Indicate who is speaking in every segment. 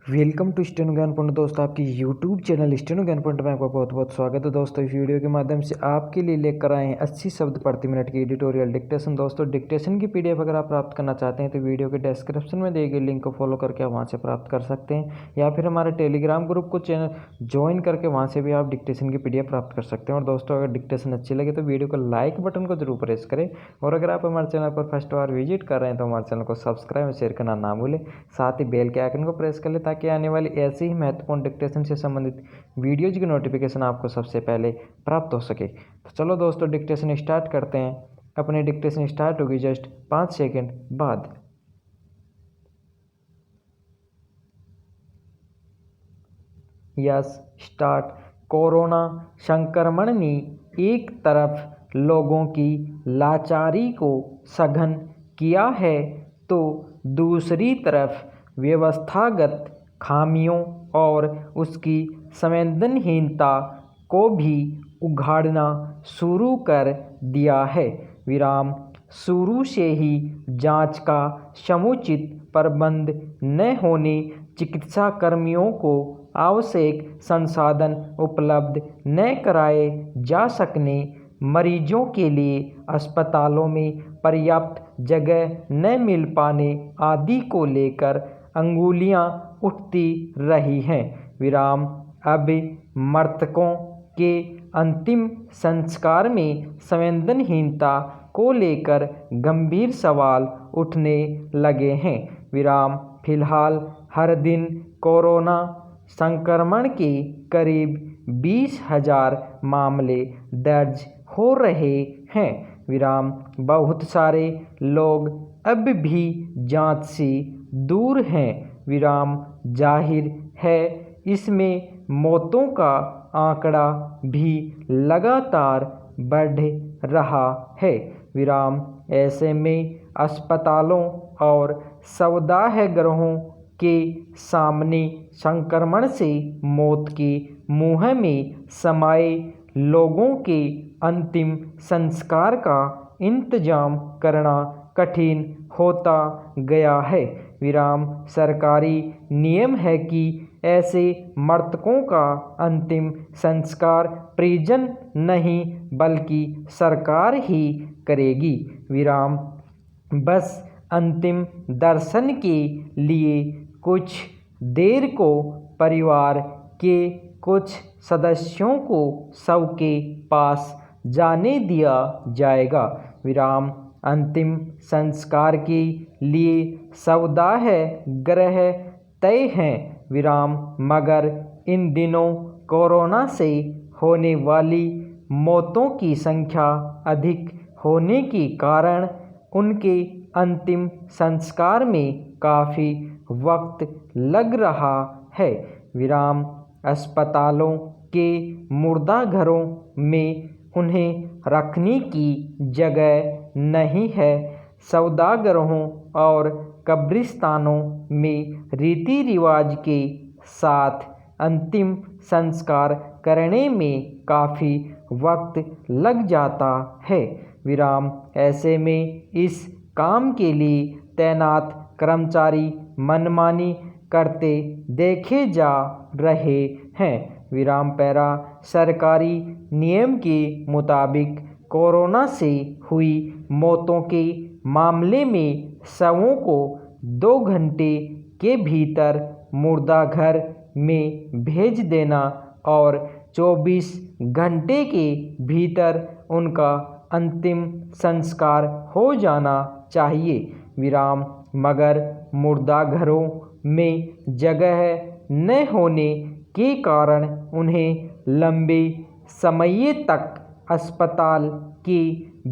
Speaker 1: Welcome to steno ज्ञान point दोस्तों, आपकी यूट्यूब चैनल स्टेनो ज्ञान पॉइंट में आपका बहुत बहुत स्वागत है। दोस्तों इस वीडियो के माध्यम से आपके लिए लेकर आए हैं 80 शब्द प्रति मिनट की एडिटोरियल डिक्टेशन। दोस्तों डिक्टेशन की पीडीएफ अगर आप प्राप्त करना चाहते हैं तो वीडियो के डिस्क्रिप्शन में दिए गए लिंक को फॉलो करके आप वहां से प्राप्त कर सकते हैं, या फिर हमारे टेलीग्राम ग्रुप को चैनल ज्वाइन करके वहाँ से भी आप डिक्टेशन की पीडीएफ प्राप्त कर सकते हैं। और दोस्तों अगर डिक्टेशन अच्छी लगे तो वीडियो को लाइक बटन को जरूर प्रेस करें, और अगर आप हमारे चैनल पर फर्स्ट बार विजिट कर रहे हैं तो हमारे चैनल को सब्सक्राइब और शेयर करना ना भूलें। साथ ही बेल के आइकन को प्रेस कर लें ताकि आने वाली ऐसे ही महत्वपूर्ण डिक्टेशन से संबंधित वीडियोज की नोटिफिकेशन आपको सबसे पहले प्राप्त हो सके। तो चलो दोस्तों डिक्टेशन स्टार्ट करते हैं। अपनी डिक्टेशन स्टार्ट होगी जस्ट 5 सेकंड बाद। Yes start. कोरोना संक्रमण ने एक तरफ लोगों की लाचारी को सघन किया है तो दूसरी तरफ व्यवस्थागत खामियों और उसकी संवेदनहीनता को भी उघाड़ना शुरू कर दिया है। विराम। शुरू से ही जांच का समुचित प्रबंध न होने, चिकित्सा कर्मियों को आवश्यक संसाधन उपलब्ध न कराए जा सकने, मरीजों के लिए अस्पतालों में पर्याप्त जगह न मिल पाने आदि को लेकर अंगुलियां उठती रही हैं। विराम। अब मृतकों के अंतिम संस्कार में संवेदनहीनता को लेकर गंभीर सवाल उठने लगे हैं। विराम। फिलहाल हर दिन कोरोना संक्रमण के करीब 20,000 मामले दर्ज हो रहे हैं। विराम। बहुत सारे लोग अब भी जांच से दूर हैं। विराम। जाहिर है इसमें मौतों का आंकड़ा भी लगातार बढ़ रहा है। विराम। ऐसे में अस्पतालों और सौदागरों के सामने संक्रमण से मौत के मुंह में समाये लोगों के अंतिम संस्कार का इंतजाम करना कठिन होता गया है। विराम। सरकारी नियम है कि ऐसे मृतकों का अंतिम संस्कार परिजन नहीं बल्कि सरकार ही करेगी। विराम। बस अंतिम दर्शन के लिए कुछ देर को परिवार के कुछ सदस्यों को शव के पास जाने दिया जाएगा। विराम। अंतिम संस्कार के लिए सौदागर तय हैं। विराम। मगर इन दिनों कोरोना से होने वाली मौतों की संख्या अधिक होने के कारण उनके अंतिम संस्कार में काफ़ी वक्त लग रहा है। विराम। अस्पतालों के मुर्दाघरों में उन्हें रखने की जगह नहीं है। सौदागरों और कब्रिस्तानों में रीति रिवाज के साथ अंतिम संस्कार करने में काफ़ी वक्त लग जाता है। विराम। ऐसे में इस काम के लिए तैनात कर्मचारी मनमानी करते देखे जा रहे हैं। विराम। पैरा। सरकारी नियम के मुताबिक कोरोना से हुई मौतों के मामले में शवों को 2 घंटे के भीतर मुर्दाघर में भेज देना और 24 घंटे के भीतर उनका अंतिम संस्कार हो जाना चाहिए। विराम। मगर मुर्दाघरों में जगह न होने के कारण उन्हें लंबे समय तक अस्पताल के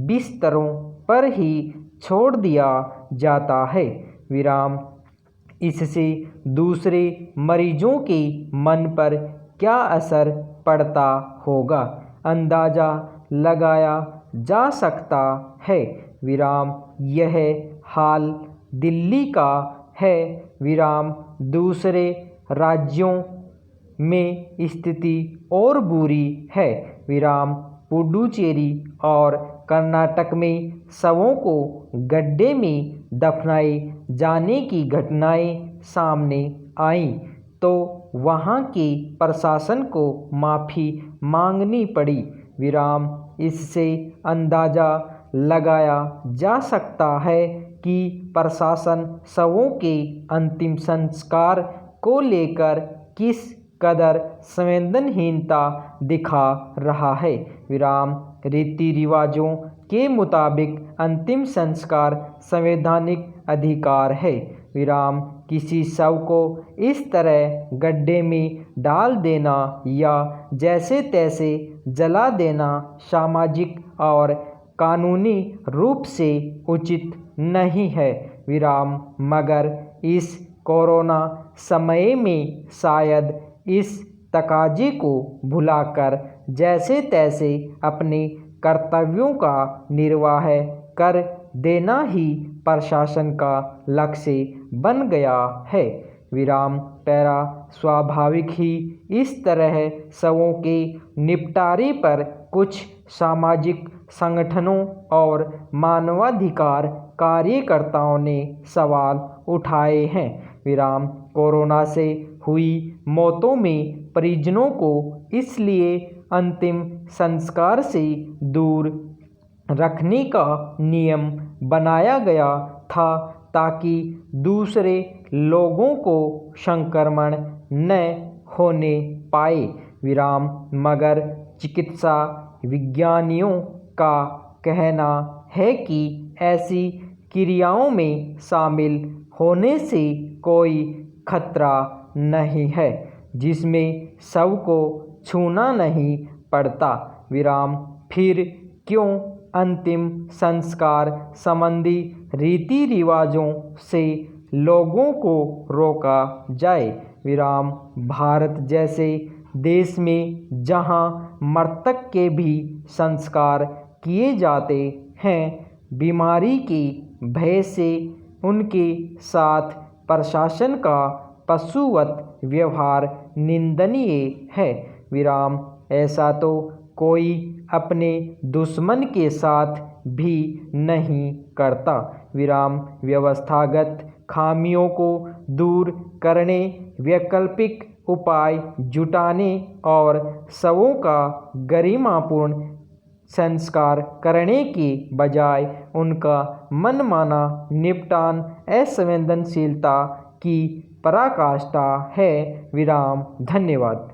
Speaker 1: बिस्तरों पर ही छोड़ दिया जाता है। विराम। इससे दूसरे मरीजों के मन पर क्या असर पड़ता होगा अंदाजा लगाया जा सकता है। विराम। यह हाल दिल्ली का है। विराम। दूसरे राज्यों में स्थिति और बुरी है। विराम। पुडुचेरी और कर्नाटक में शवों को गड्ढे में दफनाए जाने की घटनाएं सामने आईं। तो वहाँ के प्रशासन को माफ़ी मांगनी पड़ी। विराम। इससे अंदाज़ा लगाया जा सकता है कि प्रशासन शवों के अंतिम संस्कार को लेकर किस कदर संवेदनहीनता दिखा रहा है। विराम। रीति रिवाजों के मुताबिक अंतिम संस्कार संवैधानिक अधिकार है। विराम। किसी शव को इस तरह गड्ढे में डाल देना या जैसे तैसे जला देना सामाजिक और कानूनी रूप से उचित नहीं है। विराम। मगर इस कोरोना समय में शायद इस तकाजे को भुलाकर जैसे तैसे अपने कर्तव्यों का निर्वाह कर देना ही प्रशासन का लक्ष्य बन गया है। विराम। पैरा। स्वाभाविक ही इस तरह शवों के निपटारे पर कुछ सामाजिक संगठनों और मानवाधिकार कार्यकर्ताओं ने सवाल उठाए हैं। विराम। कोरोना से हुई मौतों में परिजनों को इसलिए अंतिम संस्कार से दूर रखने का नियम बनाया गया था ताकि दूसरे लोगों को संक्रमण न होने पाए। विराम। मगर चिकित्सा विज्ञानियों का कहना है कि ऐसी क्रियाओं में शामिल होने से कोई खतरा नहीं है जिसमें शव को छूना नहीं पड़ता। विराम। फिर क्यों अंतिम संस्कार संबंधी रीति रिवाजों से लोगों को रोका जाए। विराम। भारत जैसे देश में जहां मृतक के भी संस्कार किए जाते हैं, बीमारी के भय से उनके साथ प्रशासन का पशुवत व्यवहार निंदनीय है। विराम। ऐसा तो कोई अपने दुश्मन के साथ भी नहीं करता। विराम। व्यवस्थागत खामियों को दूर करने, वैकल्पिक उपाय जुटाने और शवों का गरिमापूर्ण संस्कार करने के बजाय उनका मनमाना निपटान असंवेदनशीलता की पराकाष्ठा है। विराम। धन्यवाद।